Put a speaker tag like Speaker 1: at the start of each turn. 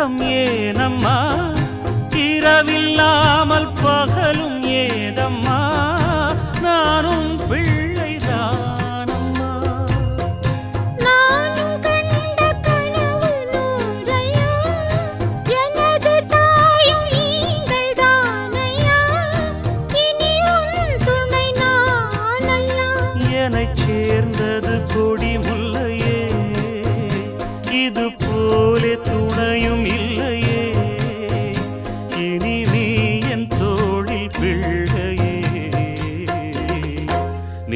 Speaker 1: உறக்கம் ஏனம்மா இரவில்லாமல் பகலும் ஏதம்மா நானும் பிள்ளைதானம்மா
Speaker 2: நானும் கண்ட கனவு நூறையா எனது தாயும் நீங்கள் தானையா இனி உன் துணை நானல்லா
Speaker 1: என்னைச் சேர்ந்தது கொடி முல்லையே இது போலே துணையும் இல்லை